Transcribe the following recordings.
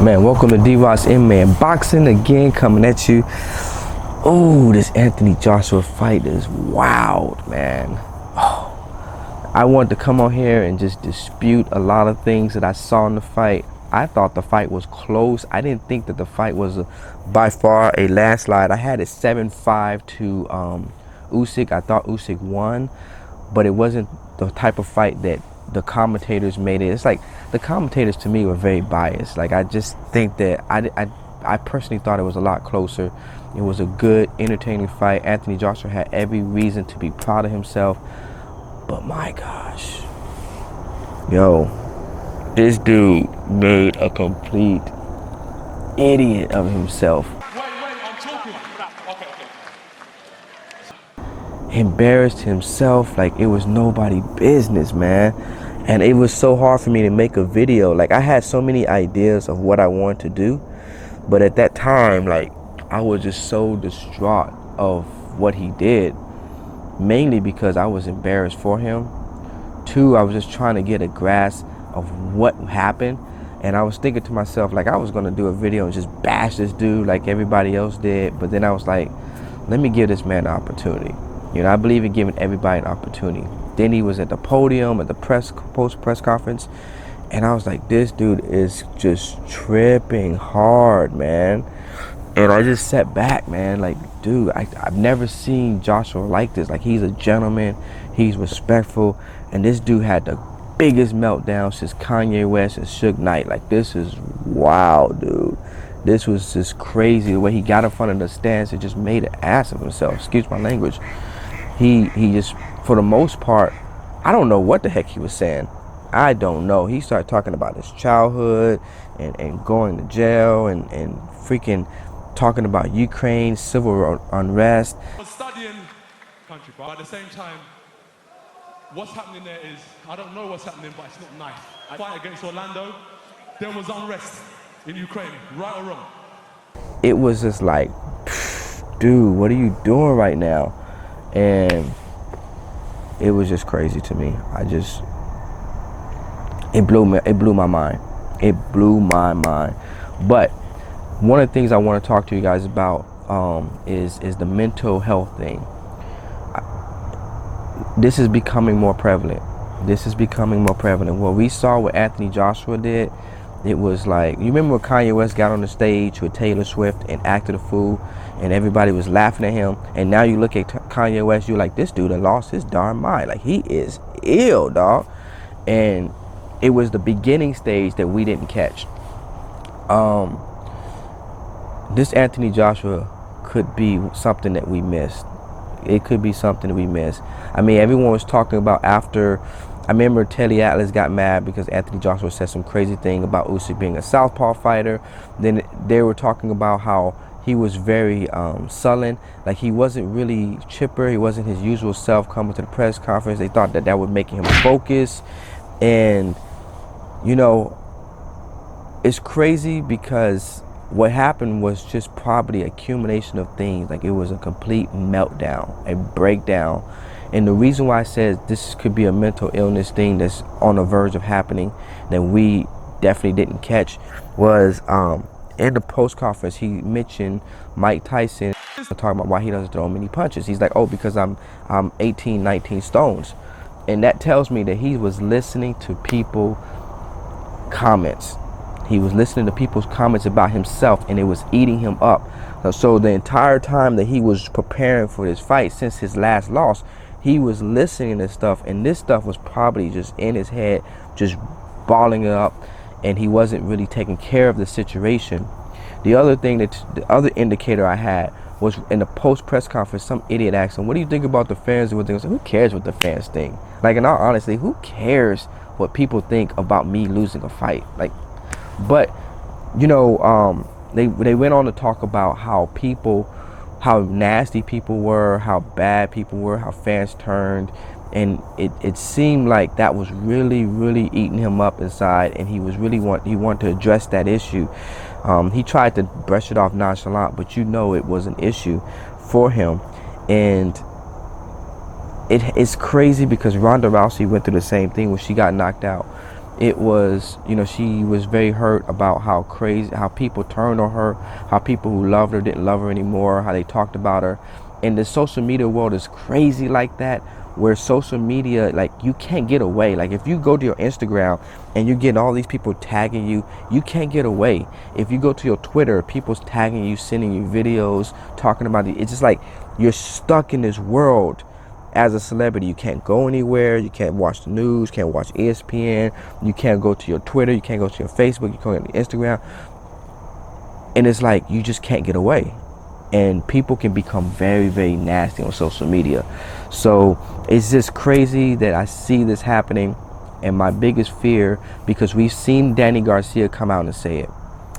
Man, welcome to DROD'S Man Boxing again, coming at you. Oh, this Anthony Joshua fight is wild, man. Oh, I wanted to come on here and just dispute a lot of things that I saw in the fight. I thought the fight was close. I didn't think that the fight was by far a landslide. I had it 7-5 to Usyk. I thought Usyk won, but it wasn't the type of fight that the commentators made it. It's like the commentators to me were very biased. Like, I just think that I personally thought it was a lot closer. It was a good, entertaining fight. Anthony Joshua had every reason to be proud of himself, but my gosh, yo, this dude made a complete idiot of himself. Wait, I'm talking. Okay. Embarrassed himself like it was nobody business, man. And it was so hard for me to make a video. Like, I had so many ideas of what I wanted to do, but at that time, like, I was just so distraught of what he did, mainly because I was embarrassed for him. Two, I was just trying to get a grasp of what happened, and I was thinking to myself, like, I was gonna do a video and just bash this dude like everybody else did, but then I was like, let me give this man an opportunity. You know, I believe in giving everybody an opportunity. Then he was at the podium at the post-press conference, and I was like, this dude is just tripping hard, man. And I just sat back, man, like, dude, I've never seen Joshua like this. Like, he's a gentleman, he's respectful, and this dude had the biggest meltdown since Kanye West and Suge Knight. Like, this is wild, dude. This was just crazy. The way he got in front of the stands and just made an ass of himself. Excuse my language. He just, for the most part, I don't know what the heck he was saying. I don't know. He started talking about his childhood and going to jail and freaking talking about Ukraine, civil unrest. I'm studying country, but at the same time, what's happening there is, I don't know what's happening, but it's not nice. I fight against Orlando, there was unrest in Ukraine, right or wrong. It was just like, dude, what are you doing right now? And it was just crazy to me. It blew my mind. It blew my mind. But one of the things I want to talk to you guys about is the mental health thing. This is becoming more prevalent. What we saw what Anthony Joshua did, it was like, you remember when Kanye West got on the stage with Taylor Swift and acted a fool, and everybody was laughing at him, and now you look at Kanye West, you're like, this dude had lost his darn mind. Like, he is ill, dog. And it was the beginning stage that we didn't catch. This Anthony Joshua could be something that we missed. It could be something that we missed. I mean, everyone was talking about after, I remember Telly Atlas got mad because Anthony Joshua said some crazy thing about Usyk being a southpaw fighter. Then they were talking about how he was very sullen, like he wasn't really chipper. He wasn't his usual self coming to the press conference. They thought that would make him focus. And, you know, it's crazy because what happened was just probably accumulation of things. Like, it was a complete meltdown, a breakdown. And the reason why I said this could be a mental illness thing that's on the verge of happening that we definitely didn't catch was in the post conference, he mentioned Mike Tyson talking about why he doesn't throw many punches. He's like, oh, because I'm 18, 19 stones. And that tells me that he was listening to people's comments. He was listening to people's comments about himself, and it was eating him up. So the entire time that he was preparing for this fight, since his last loss, he was listening to stuff, and this stuff was probably just in his head, just balling it up, and he wasn't really taking care of the situation. The other thing, the other indicator I had was in the post-press conference, some idiot asked him, what do you think about the fans? And who cares what the fans think? Like, in all honesty, who cares what people think about me losing a fight? Like, but, you know, they went on to talk about how nasty people were, how bad people were, how fans turned, and it seemed like that was really, really eating him up inside, and he wanted to address that issue. He tried to brush it off nonchalant, but you know it was an issue for him. And it's crazy because Ronda Rousey went through the same thing when she got knocked out. it was, you know, she was very hurt about how crazy, how people turned on her, how people who loved her didn't love her anymore, how they talked about her. And the social media world is crazy like that, where social media, like, you can't get away. Like, if you go to your Instagram and you're getting all these people tagging you, you can't get away. If you go to your Twitter, people's tagging you, sending you videos, talking about it. It's just like you're stuck in this world as a celebrity. You can't go anywhere. You can't watch the news, can't watch ESPN. You can't go to your Twitter. You can't go to your Facebook. You can't go to Instagram. And it's like you just can't get away. And people can become very, very nasty on social media. So it's just crazy that I see this happening. And my biggest fear, because we've seen Danny Garcia come out and say it.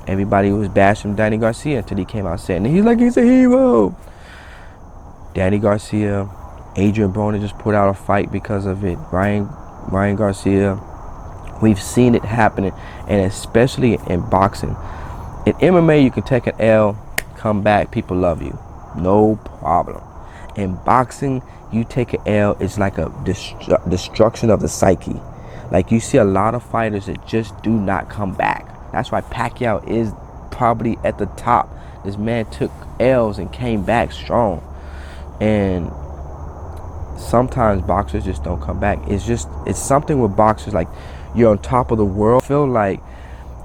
Everybody was bashing Danny Garcia until he came out saying it. And he's like, he's a hero. Danny Garcia, Adrian Broner just put out a fight because of it. Ryan Garcia. We've seen it happening, and especially in boxing. In MMA, you can take an L, come back, people love you, no problem. In boxing, you take an L, it's like a destruction of the psyche. Like, you see a lot of fighters that just do not come back. That's why Pacquiao is probably at the top. This man took L's and came back strong. And sometimes boxers just don't come back. It's something with boxers, like, you're on top of the world. I feel like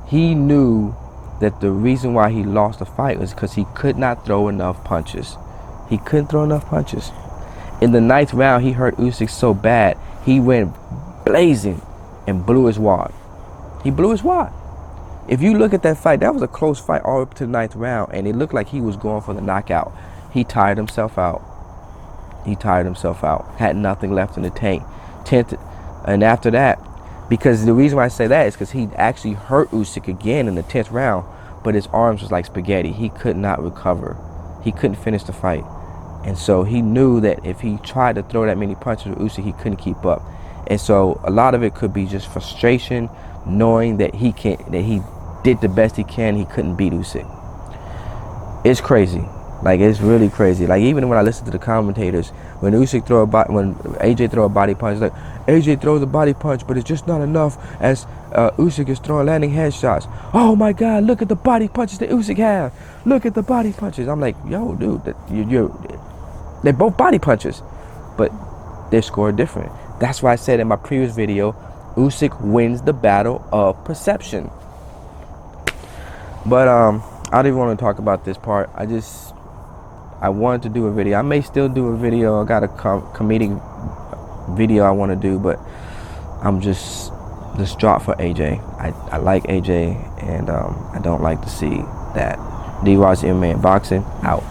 he knew that the reason why he lost the fight was because he could not throw enough punches. He couldn't throw enough punches. In the 9th round, he hurt Usyk so bad, he went blazing and blew his wad. He blew his wad. If you look at that fight, that was a close fight all up to the 9th round, and it looked like he was going for the knockout. He tired himself out. Had nothing left in the tank. And after that, because the reason why I say that is because he actually hurt Usyk again in the 10th round, but his arms was like spaghetti. He could not recover. He couldn't finish the fight. And so he knew that if he tried to throw that many punches with Usyk, he couldn't keep up. And so a lot of it could be just frustration, knowing that he did the best he can, he couldn't beat Usyk. It's crazy. Like, it's really crazy. Like, even when I listen to the commentators, when AJ throw a body punch, like, AJ throws a body punch, but it's just not enough as Usyk is landing headshots. Oh my God, look at the body punches that Usyk have. Look at the body punches. I'm like, yo, dude, they're both body punches, but they're scored different. That's why I said in my previous video, Usyk wins the battle of perception. But I don't even want to talk about this part. I wanted to do a video. I may still do a video. I got a comedic video I want to do, but I'm just distraught for AJ. I like AJ, and I don't like to see that. DROD'S MMA Boxing out.